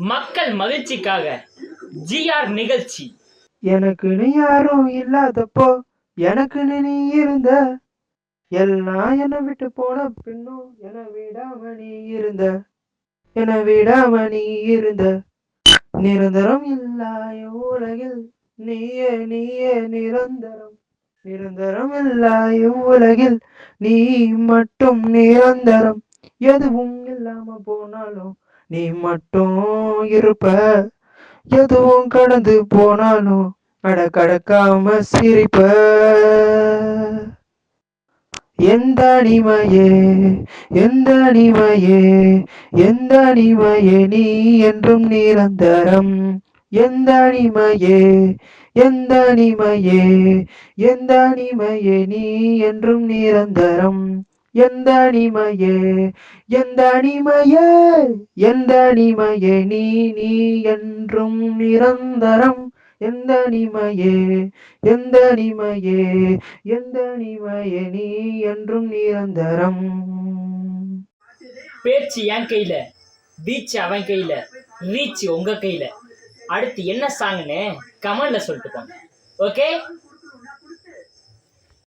மக்கள் மகிழ்ச்சிக்காக ஜிஆர் நிகழ்ச்சி. எனக்குன்னு யாரும் இல்லாதப்போ எனக்குன்னு நீ இருந்த, எல்லாம் என்னை விட்டு போன பின்னும் என்னை விடாம நீ இருந்த, என்னை விடாம நீ இருந்த. நிரந்தரம் இல்லாய உலகில் நீயே நீயே நிரந்தரம், நிரந்தரம் இல்லாய உலகில் நீ மட்டும் நிரந்தரம். எதுவும் இல்லாம போனாலும் நீ மட்டும் இருப்ப, எதுவும் கடந்து போனாலும் கடக்காம சிரிப்ப. எந்த அடிமையே எந்த அடிமையே எந்த அடிமையே நீ என்றும் நிரந்தரம். எந்த அடிமையே எந்த அடிமையே எந்த அடிமையே நீ என்றும் நிரந்தரம். எந்த அடிமையே எந்த அடிமையே எந்த அடிமையே நீ நீ என்றும் நிரந்தரம். எந்த அடிமையே எந்த அடிமையே எந்த அடிமையே நீ என்றும் நிரந்தரம். பேச்சு என் கையில, பீச் அவன் கையில, ரீச் உங்க கையில. அடுத்து என்ன சாங்னு கமெண்ட்ல சொல்லிட்டு போங்க. ஓகே.